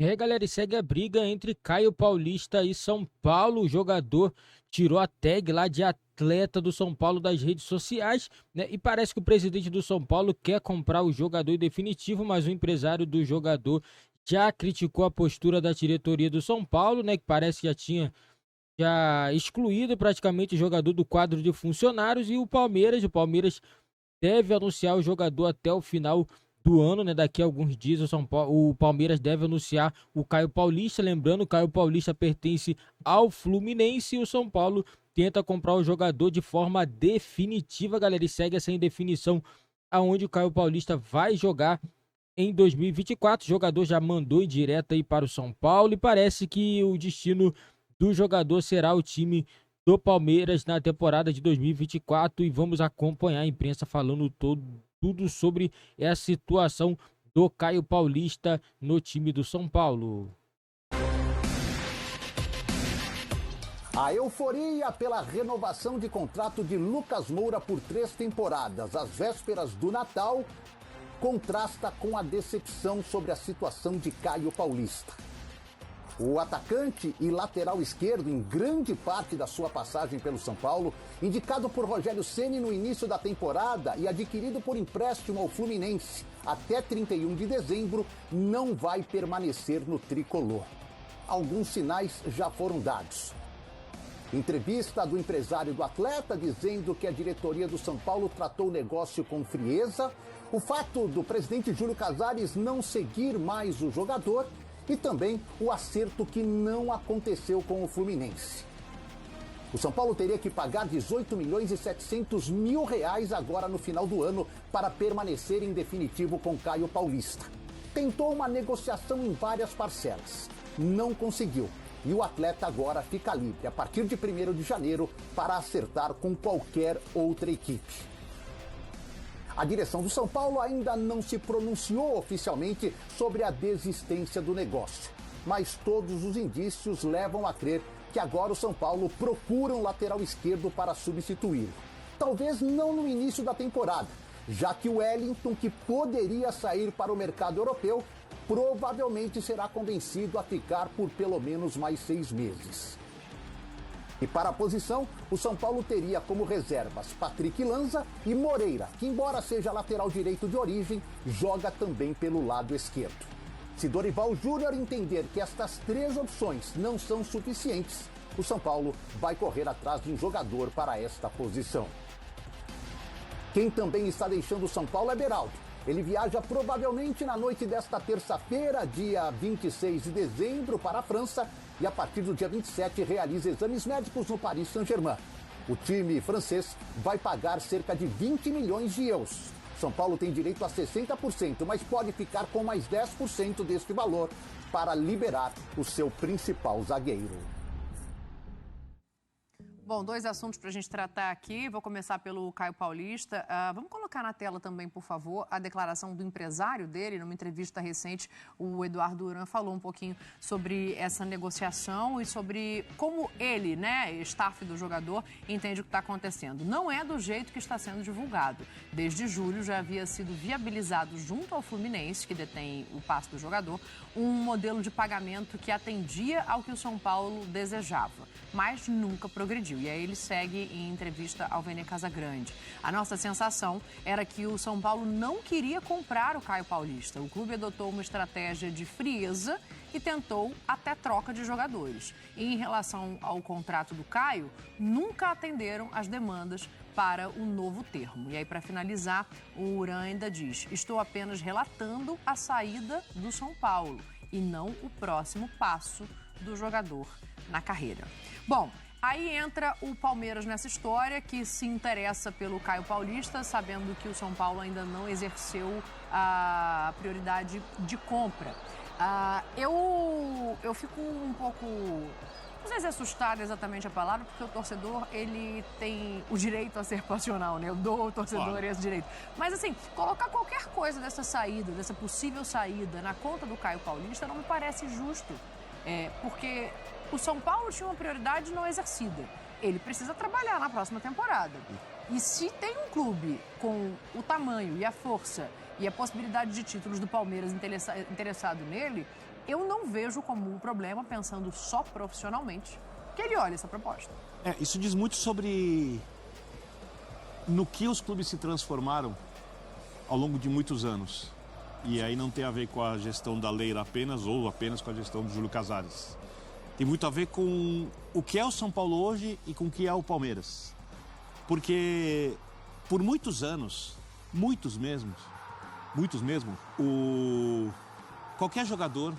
E aí, galera, e segue a briga entre Caio Paulista e São Paulo. O jogador tirou a tag lá de atleta do São Paulo das redes sociais, né? E parece que o presidente do São Paulo quer comprar o jogador em definitivo, mas o empresário do jogador já criticou a postura da diretoria do São Paulo, né? Que parece que já tinha excluído praticamente o jogador do quadro de funcionários. E o Palmeiras deve anunciar o jogador até o final do ano, né? Daqui a alguns dias o Palmeiras deve anunciar o Caio Paulista. Lembrando, o Caio Paulista pertence ao Fluminense e o São Paulo tenta comprar o jogador de forma definitiva, galera. E segue essa indefinição aonde o Caio Paulista vai jogar em 2024. O jogador já mandou em direto aí para o São Paulo e parece que o destino do jogador será o time do Palmeiras na temporada de 2024 e vamos acompanhar a imprensa falando tudo sobre a situação do Caio Paulista no time do São Paulo. A euforia pela renovação de contrato de Lucas Moura por 3 temporadas, às vésperas do Natal, contrasta com a decepção sobre a situação de Caio Paulista. O atacante e lateral esquerdo, em grande parte da sua passagem pelo São Paulo, indicado por Rogério Ceni no início da temporada e adquirido por empréstimo ao Fluminense até 31 de dezembro, não vai permanecer no tricolor. Alguns sinais já foram dados. Entrevista do empresário do atleta dizendo que a diretoria do São Paulo tratou o negócio com frieza, o fato do presidente Júlio Casares não seguir mais o jogador e também o acerto que não aconteceu com o Fluminense. O São Paulo teria que pagar 18 milhões e 700 mil reais agora no final do ano para permanecer em definitivo com Caio Paulista. Tentou uma negociação em várias parcelas, não conseguiu. E o atleta agora fica livre a partir de 1º de janeiro para acertar com qualquer outra equipe. A direção do São Paulo ainda não se pronunciou oficialmente sobre a desistência do negócio, mas todos os indícios levam a crer que agora o São Paulo procura um lateral esquerdo para substituí-lo. Talvez não no início da temporada, já que o Wellington, que poderia sair para o mercado europeu, provavelmente será convencido a ficar por pelo menos mais 6 meses. E para a posição, o São Paulo teria como reservas Patrick Lanza e Moreira, que embora seja lateral direito de origem, joga também pelo lado esquerdo. Se Dorival Júnior entender que estas 3 opções não são suficientes, o São Paulo vai correr atrás de um jogador para esta posição. Quem também está deixando o São Paulo é Beraldo. Ele viaja provavelmente na noite desta terça-feira, dia 26 de dezembro, para a França e a partir do dia 27 realiza exames médicos no Paris Saint-Germain. O time francês vai pagar cerca de 20 milhões de euros. São Paulo tem direito a 60%, mas pode ficar com mais 10% deste valor para liberar o seu principal zagueiro. Bom, 2 assuntos para a gente tratar aqui. Vou começar pelo Caio Paulista. Vamos colocar na tela também, por favor, a declaração do empresário dele. Numa entrevista recente, o Eduardo Duran falou um pouquinho sobre essa negociação e sobre como ele, né, staff do jogador, entende o que está acontecendo. Não é do jeito que está sendo divulgado. Desde julho já havia sido viabilizado junto ao Fluminense, que detém o passe do jogador, um modelo de pagamento que atendia ao que o São Paulo desejava, mas nunca progrediu. E aí ele segue em entrevista ao Vene Casagrande. A nossa sensação era que o São Paulo não queria comprar o Caio Paulista. O clube adotou uma estratégia de frieza e tentou até troca de jogadores. E em relação ao contrato do Caio, nunca atenderam as demandas para o novo termo. E aí, para finalizar, o Uran ainda diz: estou apenas relatando a saída do São Paulo e não o próximo passo do jogador na carreira. Bom, aí entra o Palmeiras nessa história, que se interessa pelo Caio Paulista, sabendo que o São Paulo ainda não exerceu a prioridade de compra. Eu fico um pouco, não sei se assustada é exatamente a palavra, porque o torcedor, ele tem o direito a ser passional, né? Eu dou ao torcedor esse direito. Mas assim, colocar qualquer coisa dessa saída, dessa possível saída na conta do Caio Paulista não me parece justo. Porque o São Paulo tinha uma prioridade não exercida. Ele precisa trabalhar na próxima temporada. E se tem um clube com o tamanho e a força e a possibilidade de títulos do Palmeiras interessado nele, eu não vejo como um problema, pensando só profissionalmente, que ele olhe essa proposta. Isso diz muito sobre no que os clubes se transformaram ao longo de muitos anos. E aí não tem a ver com a gestão da Leila apenas, ou apenas com a gestão do Júlio Casares. Tem muito a ver com o que é o São Paulo hoje e com o que é o Palmeiras. Porque por muitos anos, muitos mesmo, qualquer jogador,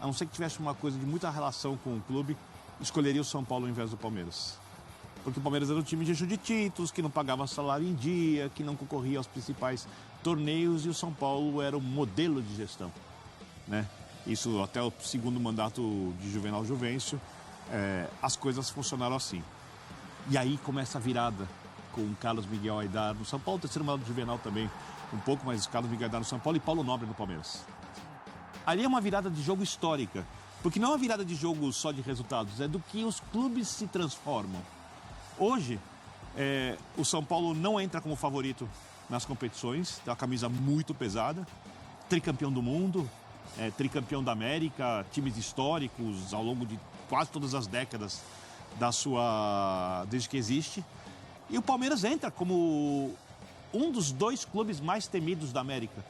a não ser que tivesse uma coisa de muita relação com o clube, escolheria o São Paulo ao invés do Palmeiras. Porque o Palmeiras era um time de de títulos, que não pagava salário em dia, que não concorria aos principais torneios, e o São Paulo era o modelo de gestão, né? Isso até o segundo mandato de Juvenal Juvencio, as coisas funcionaram assim. E aí começa a virada com o Carlos Miguel Aidar no São Paulo, o terceiro mandato de Juvenal também, um pouco, mas Carlos Miguel Aidar no São Paulo e Paulo Nobre no Palmeiras. Ali é uma virada de jogo histórica, porque não é uma virada de jogo só de resultados, é do que os clubes se transformam. Hoje, o São Paulo não entra como favorito nas competições, tem uma camisa muito pesada, tricampeão do mundo, tricampeão da América, times históricos ao longo de quase todas as décadas desde que existe. E o Palmeiras entra como um dos 2 clubes mais temidos da América,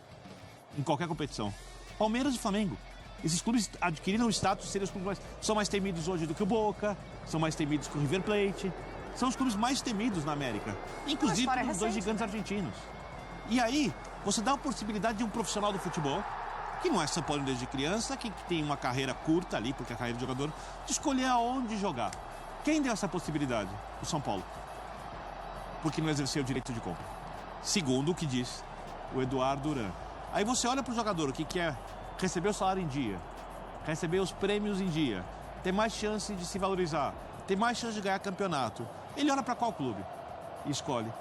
em qualquer competição. Palmeiras e Flamengo. Esses clubes adquiriram o status de serem os clubes são mais temidos hoje do que o Boca, são mais temidos que o River Plate. São os clubes mais temidos na América, inclusive os 2 gigantes argentinos. E aí, você dá a possibilidade de um profissional do futebol, que não é São Paulo desde criança, que tem uma carreira curta ali, porque é a carreira de jogador, de escolher aonde jogar. Quem deu essa possibilidade? O São Paulo. Porque não exerceu o direito de compra. Segundo o que diz o Eduardo Duran. Aí você olha para o jogador, o que quer receber o salário em dia, receber os prêmios em dia, ter mais chance de se valorizar, ter mais chance de ganhar campeonato. Ele olha para qual clube e escolhe.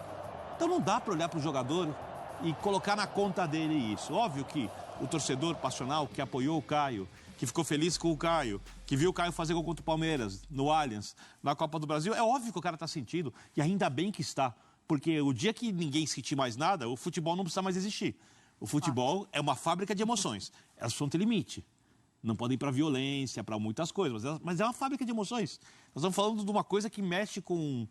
Então não dá para olhar para o jogador e colocar na conta dele isso. Óbvio que o torcedor passional que apoiou o Caio, que ficou feliz com o Caio, que viu o Caio fazer gol contra o Palmeiras, no Allianz, na Copa do Brasil, é óbvio que o cara está sentindo, e ainda bem que está. Porque o dia que ninguém sentir mais nada, o futebol não precisa mais existir. O futebol é uma fábrica de emoções. Elas precisam ter limite. Não podem ir para violência, para muitas coisas, mas é uma fábrica de emoções. Nós estamos falando de uma coisa que mexe com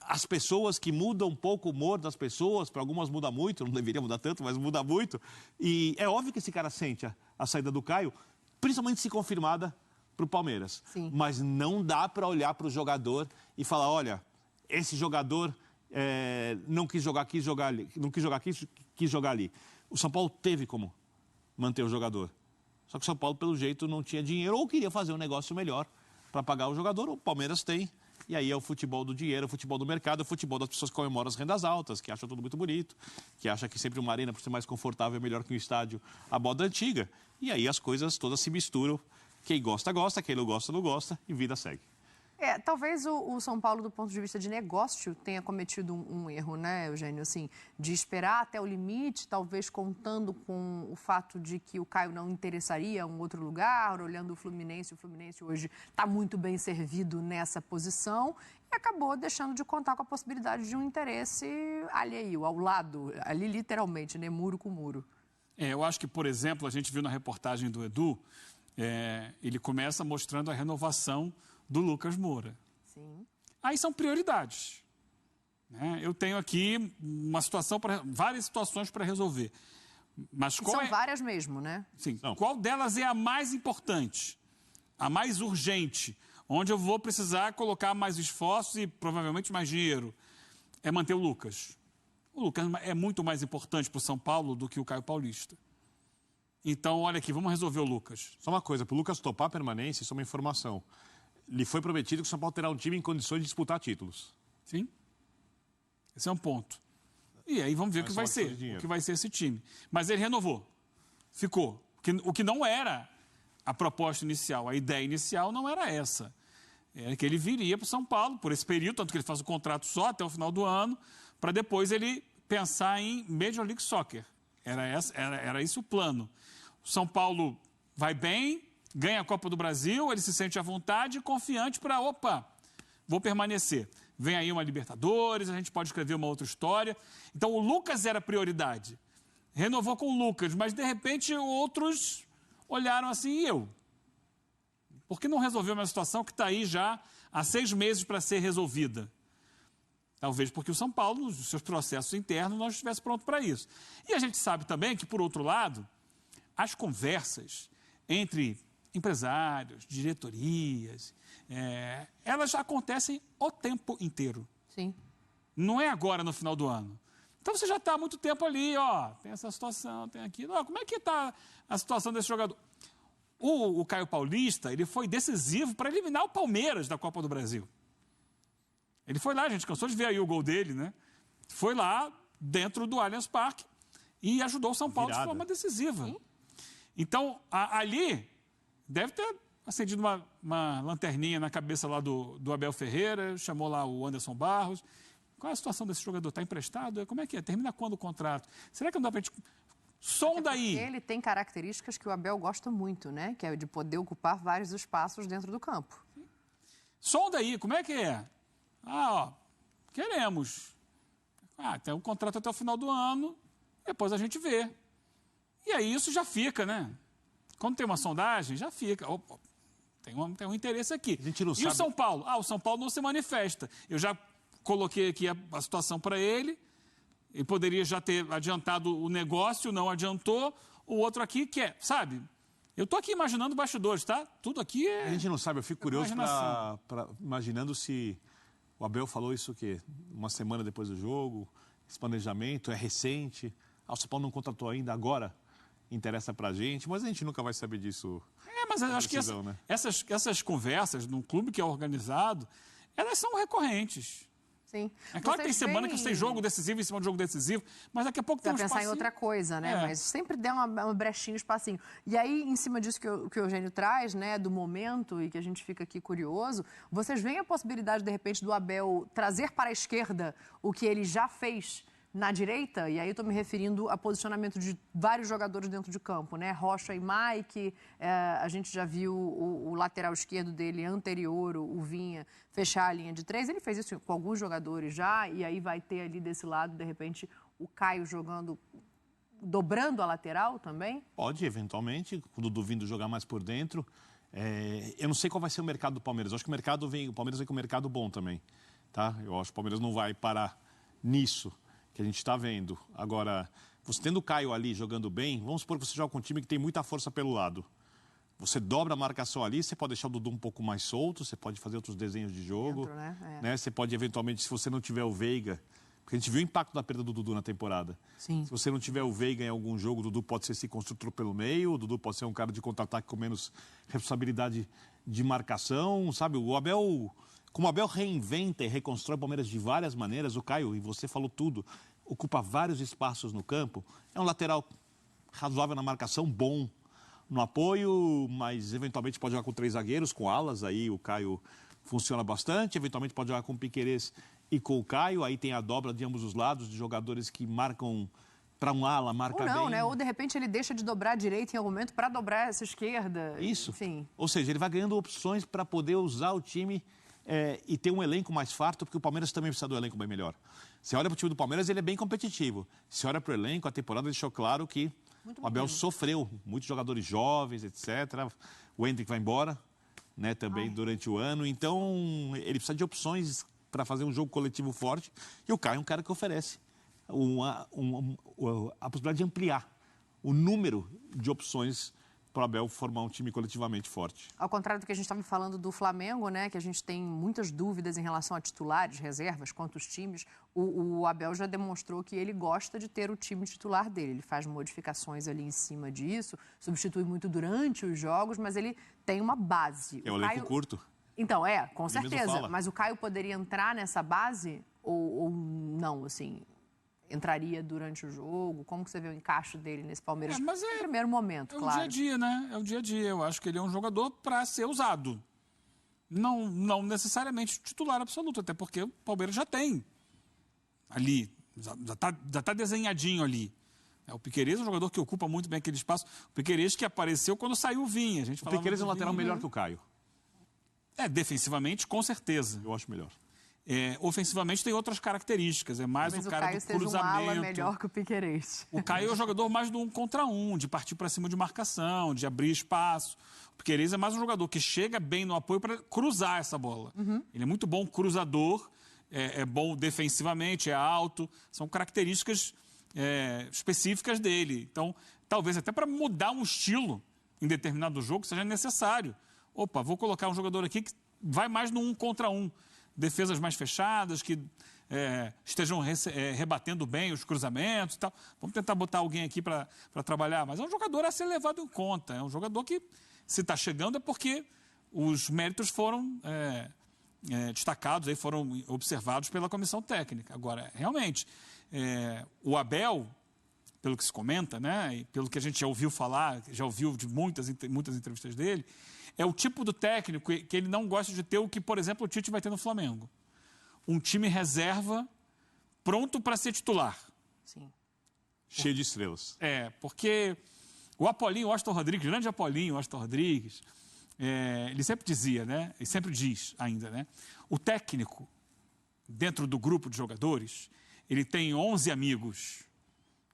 as pessoas, que muda um pouco o humor das pessoas. Para algumas muda muito, não deveria mudar tanto, mas muda muito. E é óbvio que esse cara sente a saída do Caio, principalmente se confirmada para o Palmeiras. Sim. Mas não dá para olhar para o jogador e falar, olha, esse jogador não quis jogar aqui, jogar ali. Não quis jogar aqui, quis jogar ali. O São Paulo teve como manter o jogador. Só que o São Paulo, pelo jeito, não tinha dinheiro ou queria fazer um negócio melhor para pagar o jogador. O Palmeiras tem. E aí é o futebol do dinheiro, o futebol do mercado, o futebol das pessoas que comemoram as rendas altas, que acham tudo muito bonito, que acham que sempre uma arena, por ser mais confortável, é melhor que um estádio à moda antiga. E aí as coisas todas se misturam. Quem gosta, gosta. Quem não gosta, não gosta. E vida segue. Talvez o São Paulo, do ponto de vista de negócio, tenha cometido um erro, né, Eugênio? Assim, de esperar até o limite, talvez contando com o fato de que o Caio não interessaria a um outro lugar, olhando o Fluminense hoje está muito bem servido nessa posição, e acabou deixando de contar com a possibilidade de um interesse alheio, ao lado, ali literalmente, né, muro com muro. Eu acho que, por exemplo, a gente viu na reportagem do Edu, ele começa mostrando a renovação do Lucas Moura. Sim. Aí são prioridades, né? Eu tenho aqui várias situações para resolver. Mas são várias mesmo, né? Sim. Qual delas é a mais importante? A mais urgente? Onde eu vou precisar colocar mais esforços e provavelmente mais dinheiro? É manter o Lucas. O Lucas é muito mais importante para o São Paulo do que o Caio Paulista. Então, olha aqui, vamos resolver o Lucas. Só uma coisa, para o Lucas topar a permanência, isso é uma informação. Lhe foi prometido que o São Paulo terá um time em condições de disputar títulos. Sim. Esse é um ponto. E aí vamos ver o que vai ser esse time. Mas ele renovou. Ficou. O que não era a proposta inicial, a ideia inicial não era essa. Era que ele viria para o São Paulo por esse período, tanto que ele faz o contrato só até o final do ano, para depois ele pensar em Major League Soccer. Era esse o plano. O São Paulo vai bem, ganha a Copa do Brasil, ele se sente à vontade e confiante para, vou permanecer. Vem aí uma Libertadores, a gente pode escrever uma outra história. Então, o Lucas era prioridade. renovou com o Lucas, mas de repente outros olharam assim, e eu? Por que não resolveu uma situação que está aí já há 6 meses para ser resolvida? Talvez porque o São Paulo, nos seus processos internos, não estivesse pronto para isso. E a gente sabe também que, por outro lado, as conversas entre empresários, diretorias, elas acontecem o tempo inteiro. Sim. Não é agora, no final do ano. Então você já está há muito tempo ali, ó, tem essa situação, tem aquilo. Ó, como é que está a situação desse jogador? O Caio Paulista, ele foi decisivo para eliminar o Palmeiras da Copa do Brasil. Ele foi lá, a gente cansou de ver aí o gol dele, né? Foi lá, dentro do Allianz Parque, e ajudou o São Paulo de forma decisiva. Sim. Então, ali, deve ter acendido uma lanterninha na cabeça lá do Abel Ferreira, chamou lá o Anderson Barros. Qual é a situação desse jogador? Está emprestado? Como é que é? Termina quando o contrato? Será que não dá para a gente... Sonda aí. Ele tem características que o Abel gosta muito, né? Que é de poder ocupar vários espaços dentro do campo. Sonda aí, como é que é? Queremos. Tem um contrato até o final do ano, depois a gente vê. E aí isso já fica, né? Quando tem uma sondagem, já fica. Tem um interesse aqui. A gente não sabe. O São Paulo? O São Paulo não se manifesta. Eu já coloquei aqui a situação para ele. Ele poderia já ter adiantado o negócio, não adiantou. O outro aqui quer, sabe? Eu estou aqui imaginando bastidores, tá? Tudo aqui é... A gente não sabe, eu fico curioso imaginando se o Abel falou isso o quê? Uma semana depois do jogo, esse planejamento é recente. O São Paulo não contratou ainda, agora interessa pra gente, mas a gente nunca vai saber disso. Mas eu acho que essas conversas num clube que é organizado, elas são recorrentes. Sim. É claro que tem semana que você tem jogo decisivo em cima de jogo decisivo, mas daqui a pouco tem um espacinho. Pensar em outra coisa, né? Mas sempre dá uma brechinha, um espacinho. E aí, em cima disso que o Eugênio traz, né, do momento, e que a gente fica aqui curioso, vocês veem a possibilidade, de repente, do Abel trazer para a esquerda o que ele já fez na direita? E aí eu estou me referindo a posicionamento de vários jogadores dentro de campo, né? Rocha e Mike, a gente já viu o lateral esquerdo dele anterior, o Vinha, fechar a linha de 3. Ele fez isso com alguns jogadores já, e aí vai ter ali desse lado, de repente, o Caio jogando, dobrando a lateral também? Pode, eventualmente, o Dudu vindo jogar mais por dentro. Eu não sei qual vai ser o mercado do Palmeiras. Eu acho que o Palmeiras vem com um mercado bom também, tá? Eu acho que o Palmeiras não vai parar nisso que a gente está vendo. Agora, você tendo o Caio ali jogando bem, vamos supor que você joga com um time que tem muita força pelo lado. Você dobra a marcação ali, você pode deixar o Dudu um pouco mais solto, você pode fazer outros desenhos de jogo. Dentro, né? Você pode, eventualmente, se você não tiver o Veiga, porque a gente viu o impacto da perda do Dudu na temporada. Sim. Se você não tiver o Veiga em algum jogo, o Dudu pode ser esse construtor pelo meio, o Dudu pode ser um cara de contra-ataque com menos responsabilidade de marcação, sabe? O Abel... Como o Abel reinventa e reconstrói o Palmeiras de várias maneiras, o Caio, e você falou tudo, ocupa vários espaços no campo. É um lateral razoável na marcação, bom no apoio, mas eventualmente pode jogar com 3 zagueiros, com alas, aí o Caio funciona bastante. Eventualmente pode jogar com o Piquerez e com o Caio, aí tem a dobra de ambos os lados, de jogadores que marcam para um ala, marca bem. Ou não, né? Ou de repente ele deixa de dobrar a direita em algum momento para dobrar essa esquerda. Isso. Enfim. Ou seja, ele vai ganhando opções para poder usar o time e ter um elenco mais farto, porque o Palmeiras também precisa do elenco bem melhor. Você olha para o time do Palmeiras, ele é bem competitivo. Se olha para o elenco, a temporada deixou claro que o Abel sofreu. Muitos jogadores jovens, etc. O Hendrick vai embora, né, também durante o ano. Então, ele precisa de opções para fazer um jogo coletivo forte. E o Caio é um cara que oferece a possibilidade de ampliar o número de opções para o Abel formar um time coletivamente forte. Ao contrário do que a gente estava falando do Flamengo, né, que a gente tem muitas dúvidas em relação a titulares, reservas, quantos times, o Abel já demonstrou que ele gosta de ter o time titular dele. Ele faz modificações ali em cima disso, substitui muito durante os jogos, mas ele tem uma base. É o elenco curto? Então, com certeza. Mas o Caio poderia entrar nessa base ou não, assim... Entraria durante o jogo? Como que você vê o encaixe dele nesse Palmeiras no primeiro momento, claro? É o dia a dia, né? É o dia a dia. Eu acho que ele é um jogador para ser usado. Não necessariamente titular absoluto, até porque o Palmeiras já tem ali, já tá desenhadinho ali. O Piquerez é um jogador que ocupa muito bem aquele espaço. O Piquerez que apareceu quando saiu o Vinha. O Piquerez é um lateral melhor que o Caio. Defensivamente, com certeza. Eu acho melhor. Ofensivamente tem outras características, é mais o cara do cruzamento. Um ala melhor que o Piquerez. O Caio é o jogador mais do 1 contra 1, de partir para cima de marcação, de abrir espaço. O Piquerez é mais um jogador que chega bem no apoio para cruzar essa bola. Ele é muito bom cruzador, é bom defensivamente, é alto, são características específicas dele. Então, talvez até para mudar um estilo em determinado jogo seja necessário. Opa, vou colocar um jogador aqui que vai mais no 1 contra 1. Defesas mais fechadas, que estejam rebatendo bem os cruzamentos e tal. Vamos tentar botar alguém aqui para trabalhar. Mas é um jogador a ser levado em conta. É um jogador que, se está chegando, é porque os méritos foram destacados, aí foram observados pela comissão técnica. Agora, realmente, o Abel, pelo que se comenta, né, e pelo que a gente já ouviu falar, já ouviu de muitas entrevistas dele, é o tipo do técnico que ele não gosta de ter o que, por exemplo, o Tite vai ter no Flamengo. Um time reserva pronto para ser titular. Sim. Cheio de estrelas. Porque o Apolinho, o Aston Rodrigues, grande Apolinho, o Aston Rodrigues, ele sempre dizia, né, e sempre diz ainda, né, o técnico, dentro do grupo de jogadores, ele tem 11 amigos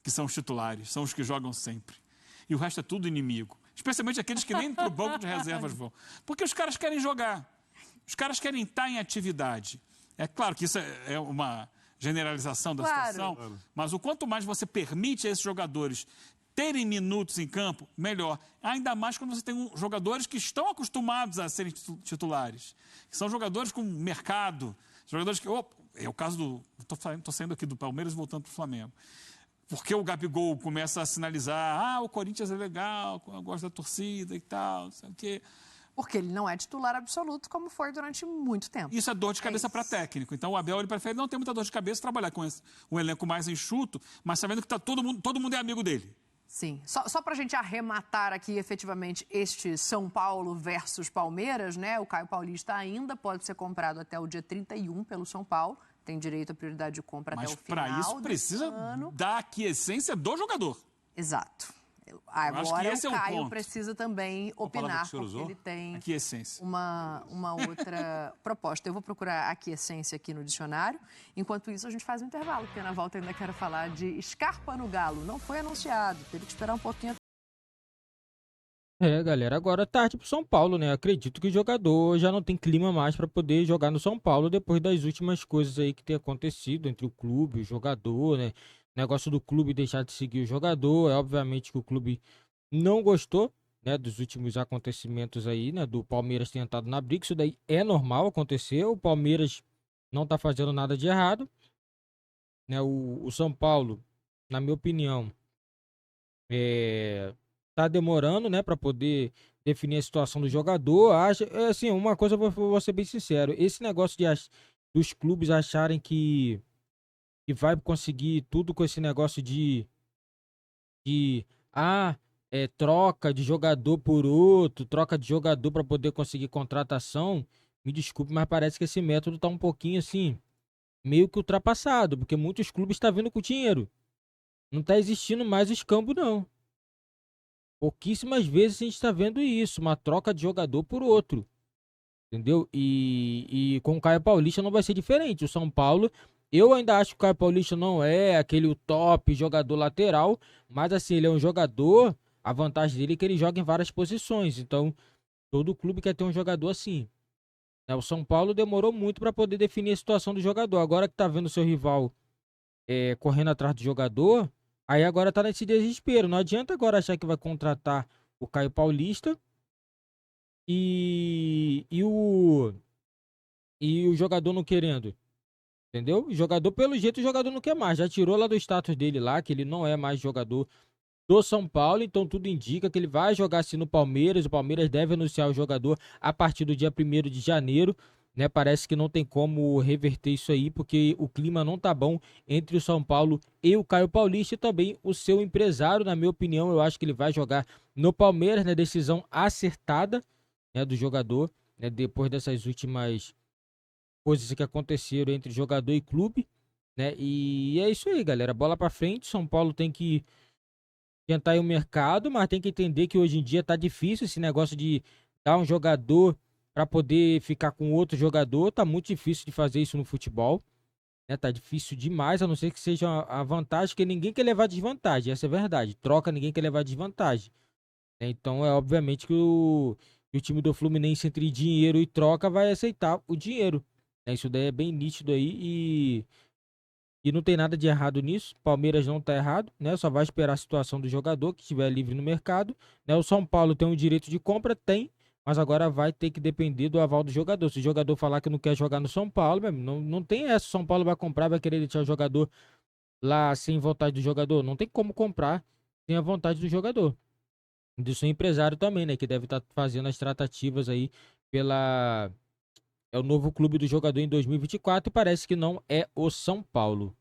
que são os titulares, são os que jogam sempre. E o resto é tudo inimigo. Especialmente aqueles que nem para o banco de reservas vão. Porque os caras querem jogar. Os caras querem estar em atividade. É claro que isso é uma generalização da situação, mas o quanto mais você permite a esses jogadores terem minutos em campo, melhor. Ainda mais quando você tem jogadores que estão acostumados a serem titulares. Que são jogadores com mercado. Jogadores que... é o caso do... Estou saindo aqui do Palmeiras e voltando para o Flamengo. Porque o Gabigol começa a sinalizar, o Corinthians é legal, eu gosto da torcida e tal, não sei o quê. Porque ele não é titular absoluto, como foi durante muito tempo. Isso é dor de cabeça para técnico. Então o Abel ele prefere não ter muita dor de cabeça, trabalhar com um elenco mais enxuto, mas sabendo que todo mundo é amigo dele. Sim. Só para a gente arrematar aqui efetivamente este São Paulo versus Palmeiras, né? O Caio Paulista ainda pode ser comprado até o dia 31 pelo São Paulo. Tem direito à prioridade de compra até o final. Mas para isso precisa da aquiescência do jogador. Exato. Agora o Caio precisa também opinar, porque ele tem uma outra proposta. Eu vou procurar aquiescência aqui no dicionário. Enquanto isso, a gente faz um intervalo, porque na volta eu ainda quero falar de Scarpa no Galo. Não foi anunciado, teve que esperar um pouquinho. Galera, agora é tarde pro São Paulo, né? Acredito que o jogador já não tem clima mais para poder jogar no São Paulo depois das últimas coisas aí que tem acontecido entre o clube e o jogador, né? O negócio do clube deixar de seguir o jogador, obviamente que o clube não gostou, né, dos últimos acontecimentos aí, né, do Palmeiras ter entrado na briga. Isso daí é normal acontecer, o Palmeiras não tá fazendo nada de errado, né? O São Paulo, na minha opinião, tá demorando, né, para poder definir a situação do jogador. Assim, uma coisa eu vou ser bem sincero, esse negócio dos clubes acharem que vai conseguir tudo com esse negócio de troca de jogador por outro, troca de jogador para poder conseguir contratação, me desculpe, mas parece que esse método tá um pouquinho assim, meio que ultrapassado, porque muitos clubes estão vindo com dinheiro. Não tá existindo mais escambo, não. Pouquíssimas vezes a gente está vendo isso, uma troca de jogador por outro, entendeu? E com o Caio Paulista não vai ser diferente. O São Paulo, eu ainda acho que o Caio Paulista não é aquele top jogador lateral, mas assim, ele é um jogador, a vantagem dele é que ele joga em várias posições, então todo clube quer ter um jogador assim. O São Paulo demorou muito para poder definir a situação do jogador, agora que tá vendo o seu rival correndo atrás do jogador, aí agora tá nesse desespero. Não adianta agora achar que vai contratar o Caio Paulista e o jogador não querendo. Entendeu? O jogador, pelo jeito, o jogador não quer mais. Já tirou lá do status dele lá, que ele não é mais jogador do São Paulo. Então tudo indica que ele vai jogar assim no Palmeiras. O Palmeiras deve anunciar o jogador a partir do dia 1º de janeiro. Né? Parece que não tem como reverter isso aí, porque o clima não tá bom entre o São Paulo e o Caio Paulista, e também o seu empresário. Na minha opinião, eu acho que ele vai jogar no Palmeiras, né? Decisão acertada, né, do jogador, né, depois dessas últimas coisas que aconteceram entre jogador e clube, né? E é isso aí, galera. Bola pra frente. São Paulo tem que tentar ir o mercado, mas tem que entender que hoje em dia tá difícil esse negócio de dar um jogador para poder ficar com outro jogador. Tá muito difícil de fazer isso no futebol. Né? Tá difícil demais, a não ser que seja a vantagem, porque ninguém quer levar desvantagem. Essa é a verdade. Troca, ninguém quer levar desvantagem. Né? Então é obviamente que o time do Fluminense, entre dinheiro e troca, vai aceitar o dinheiro. Né? Isso daí é bem nítido aí e não tem nada de errado nisso. Palmeiras não tá errado, né? Só vai esperar a situação do jogador que estiver livre no mercado. Né? O São Paulo tem o direito de compra? Tem, mas agora vai ter que depender do aval do jogador. Se o jogador falar que não quer jogar no São Paulo, não tem essa. O São Paulo vai comprar, vai querer deixar o jogador lá sem vontade do jogador. Não tem como comprar sem a vontade do jogador. Do seu empresário também, né? Que deve estar fazendo as tratativas aí pela... É o novo clube do jogador em 2024 e parece que não é o São Paulo.